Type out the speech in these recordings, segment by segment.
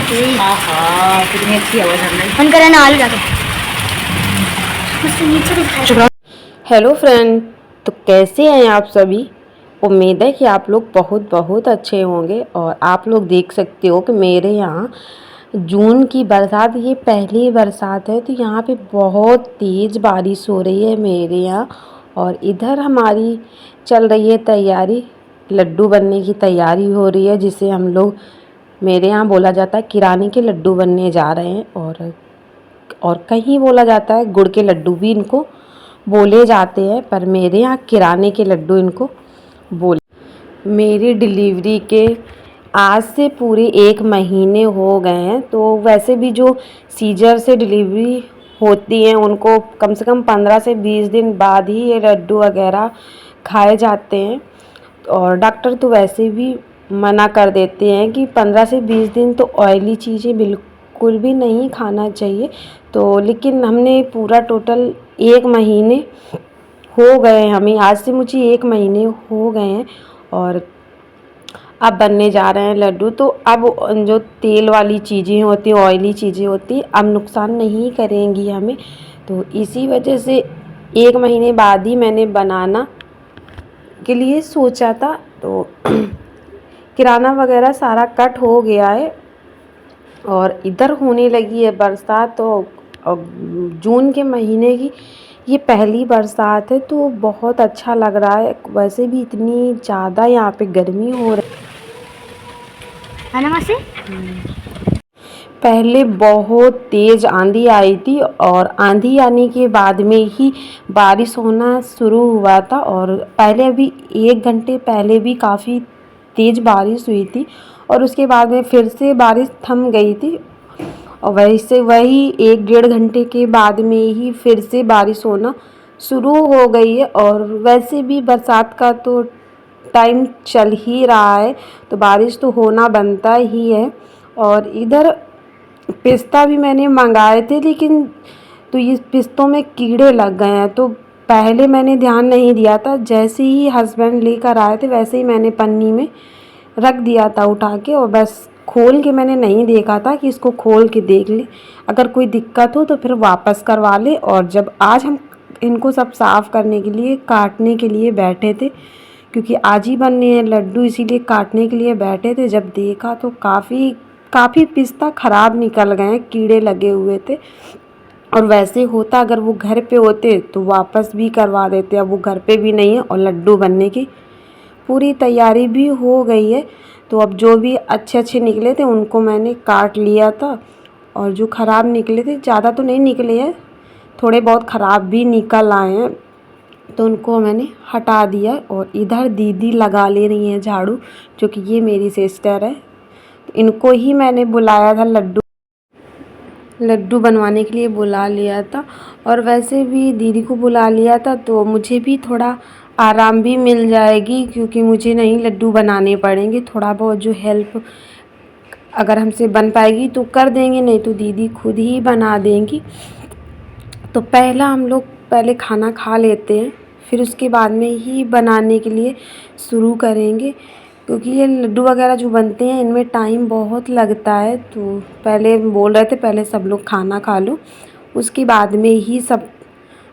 आहा कितनी अच्छी आवाज़ आ रही है। बंद करें ना आलू जाके हेलो फ्रेंड, तो कैसे हैं आप सभी। उम्मीद है कि आप लोग बहुत बहुत अच्छे होंगे। और आप लोग देख सकते हो कि मेरे यहाँ जून की बरसात, ये पहली बरसात है, तो यहाँ पे बहुत तेज़ बारिश हो रही है मेरे यहाँ। और इधर हमारी चल रही है तैयारी, लड्डू बनने की तैयारी हो रही है, जिसे हम लोग, मेरे यहाँ बोला जाता है किराने के लड्डू बनने जा रहे हैं। और कहीं बोला जाता है गुड़ के लड्डू भी इनको बोले जाते हैं, पर मेरे यहाँ किराने के लड्डू इनको बोले। मेरी डिलीवरी के आज से पूरे 1 महीने हो गए हैं। तो वैसे भी जो सीजर से डिलीवरी होती है उनको कम से कम 15 से 20 दिन बाद ही ये लड्डू वगैरह खाए जाते हैं। और डॉक्टर तो वैसे भी मना कर देते हैं कि 15 से 20 दिन तो ऑयली चीज़ें बिल्कुल भी नहीं खाना चाहिए। तो लेकिन हमने पूरा टोटल 1 महीने हो गए हैं, हमें आज से मुझे 1 महीने हो गए हैं। और अब बनने जा रहे हैं लड्डू। तो अब जो तेल वाली चीज़ें होती हैं, ऑयली चीज़ें होती, अब नुकसान नहीं करेंगी हमें। तो इसी वजह से 1 महीने बाद ही मैंने बनाना के लिए सोचा था। तो किराना वगैरह सारा कट हो गया है और इधर होने लगी है बरसात। तो जून के महीने की ये पहली बरसात है, तो बहुत अच्छा लग रहा है। वैसे भी इतनी ज़्यादा यहाँ पे गर्मी हो रही है ना मासी। पहले बहुत तेज़ आंधी आई थी और आंधी आने के बाद में ही बारिश होना शुरू हुआ था। और पहले अभी 1 घंटे पहले भी काफ़ी तेज़ बारिश हुई थी और उसके बाद में फिर से बारिश थम गई थी। और वही 1 डेढ़ घंटे के बाद में ही फिर से बारिश होना शुरू हो गई है। और वैसे भी बरसात का तो टाइम चल ही रहा है, तो बारिश तो होना बनता ही है। और इधर पिस्ता भी मैंने मंगाए थे, लेकिन तो ये पिस्तों में कीड़े लग गए हैं। तो पहले मैंने ध्यान नहीं दिया था, जैसे ही हस्बैंड लेकर आए थे वैसे ही मैंने पन्नी में रख दिया था उठा के। और बस खोल के मैंने नहीं देखा था कि इसको खोल के देख ले, अगर कोई दिक्कत हो तो फिर वापस करवा ले। और जब आज हम इनको सब साफ़ करने के लिए काटने के लिए बैठे थे, क्योंकि आज ही बनने हैं लड्डू, इसीलिए काटने के लिए बैठे थे, जब देखा तो काफ़ी पिस्ता ख़राब निकल गए हैं, कीड़े लगे हुए थे। और वैसे होता अगर वो घर पे होते तो वापस भी करवा देते। अब वो घर पे भी नहीं है और लड्डू बनने की पूरी तैयारी भी हो गई है। तो अब जो भी अच्छे अच्छे निकले थे उनको मैंने काट लिया था, और जो ख़राब निकले थे, ज़्यादा तो नहीं निकले हैं, थोड़े बहुत ख़राब भी निकल आए हैं, तो उनको मैंने हटा दिया। और इधर दीदी लगा ले रही हैं झाड़ू, जो कि ये मेरी सिस्टर है। इनको ही मैंने बुलाया था, लड्डू बनवाने के लिए बुला लिया था। और वैसे भी दीदी को बुला लिया था तो मुझे भी थोड़ा आराम भी मिल जाएगी, क्योंकि मुझे नहीं लड्डू बनाने पड़ेंगे। थोड़ा बहुत जो हेल्प अगर हमसे बन पाएगी तो कर देंगे, नहीं तो दीदी खुद ही बना देंगी। तो हम लोग पहले खाना खा लेते हैं, फिर उसके बाद में ही बनाने के लिए शुरू करेंगे, क्योंकि ये लड्डू वगैरह जो बनते हैं इनमें टाइम बहुत लगता है। तो पहले बोल रहे थे पहले सब लोग खाना खा लो, उसके बाद में ही सब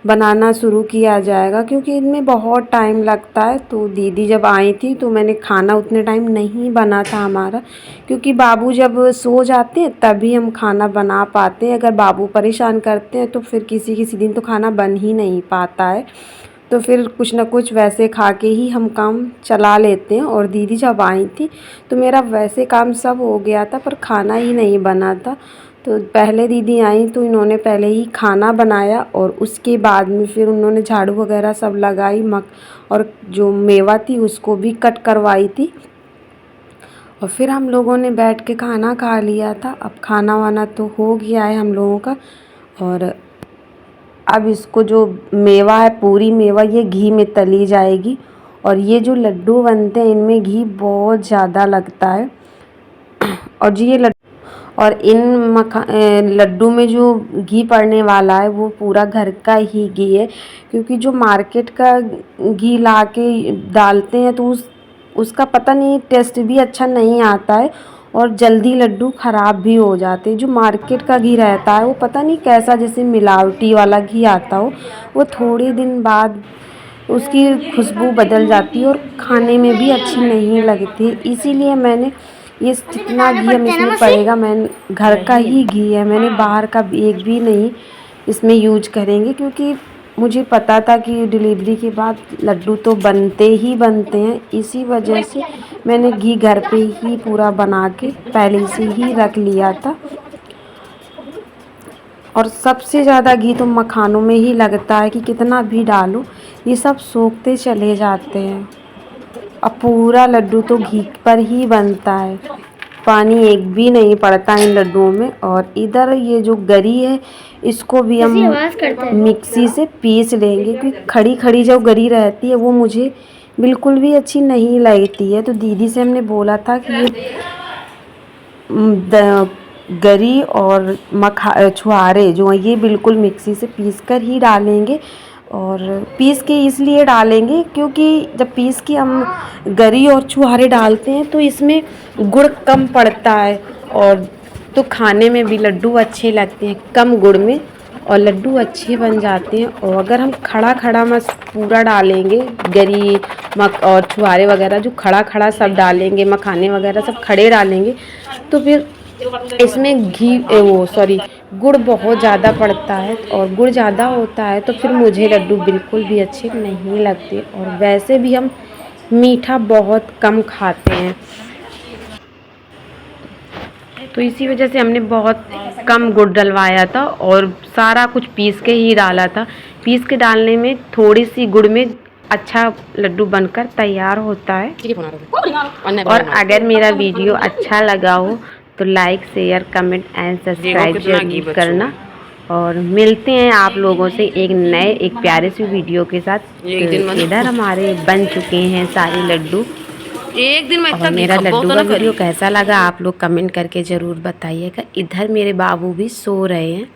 बनाना शुरू किया जाएगा, क्योंकि इनमें बहुत टाइम लगता है। तो दीदी जब आई थी तो मैंने खाना उतने टाइम नहीं बना था हमारा, क्योंकि बाबू जब सो जाते हैं तभी हम खाना बना पाते हैं। अगर बाबू परेशान करते हैं तो फिर किसी किसी दिन तो खाना बन ही नहीं पाता है। तो फिर कुछ ना कुछ वैसे खा के ही हम काम चला लेते हैं। और दीदी जब आई थी तो मेरा वैसे काम सब हो गया था, पर खाना ही नहीं बना था। तो पहले दीदी आई तो इन्होंने पहले ही खाना बनाया, और उसके बाद में फिर उन्होंने झाड़ू वगैरह सब लगाई, और जो मेवा थी उसको भी कट करवाई थी। और फिर हम लोगों ने बैठ के खाना खा लिया था। अब खाना वाना तो हो गया है हम लोगों का। और अब इसको जो मेवा है, पूरी मेवा, ये घी में तली जाएगी। और ये जो लड्डू बनते हैं इनमें घी बहुत ज़्यादा लगता है। और जी ये और इन लड्डू में जो घी पड़ने वाला है वो पूरा घर का ही घी है, क्योंकि जो मार्केट का घी ला के डालते हैं तो उसका पता नहीं टेस्ट भी अच्छा नहीं आता है। और जल्दी लड्डू ख़राब भी हो जाते हैं। जो मार्केट का घी रहता है वो पता नहीं कैसा, जैसे मिलावटी वाला घी आता हो, वो थोड़े दिन बाद उसकी खुशबू बदल जाती है और खाने में भी अच्छी नहीं लगती। इसीलिए मैंने ये जितना घी हम इसमें पड़ेगा, मैं घर का ही घी है, मैंने बाहर का एक भी नहीं इसमें यूज करेंगे, क्योंकि मुझे पता था कि डिलीवरी के बाद लड्डू तो बनते ही बनते हैं। इसी वजह से मैंने घी घर पे ही पूरा बना के पहले से ही रख लिया था। और सबसे ज़्यादा घी तो मखानों में ही लगता है कि कितना भी डालो ये सब सोखते चले जाते हैं। अब पूरा लड्डू तो घी पर ही बनता है, पानी एक भी नहीं पड़ता इन लड्डुओं में। और इधर ये जो गरी है इसको भी हम मिक्सी से पीस लेंगे, क्योंकि खड़ी खड़ी जो गरी रहती है वो मुझे बिल्कुल भी अच्छी नहीं लगती है। तो दीदी से हमने बोला था कि ये गरी और छुहारे जो हैं ये बिल्कुल मिक्सी से पीस कर ही डालेंगे। और पीस के इसलिए डालेंगे क्योंकि जब पीस के हम गरी और छुहारे डालते हैं तो इसमें गुड़ कम पड़ता है, और तो खाने में भी लड्डू अच्छे लगते हैं कम गुड़ में, और लड्डू अच्छे बन जाते हैं। और अगर हम खड़ा खड़ा मस्त पूरा डालेंगे, गरी और छुहारे वगैरह जो खड़ा खड़ा सब डालेंगे, मखाने वगैरह सब खड़े डालेंगे, तो फिर इसमें गुड़ बहुत ज़्यादा पड़ता है, और गुड़ ज़्यादा होता है तो फिर मुझे लड्डू बिल्कुल भी अच्छे नहीं लगते। और वैसे भी हम मीठा बहुत कम खाते हैं, तो इसी वजह से हमने बहुत कम गुड़ डलवाया था और सारा कुछ पीस के ही डाला था। पीस के डालने में थोड़ी सी गुड़ में अच्छा लड्डू बनकर तैयार होता है। और अगर मेरा वीडियो अच्छा लगा हो तो like, share, comment and subscribe जरूर करना। और मिलते हैं आप लोगों से एक प्यारे से वीडियो के साथ। इधर हमारे बन चुके हैं सारे लड्डू। एक दिन में और मेरा लड्डू का वीडियो कैसा लगा आप लोग कमेंट करके ज़रूर बताइएगा। इधर मेरे बाबू भी सो रहे हैं।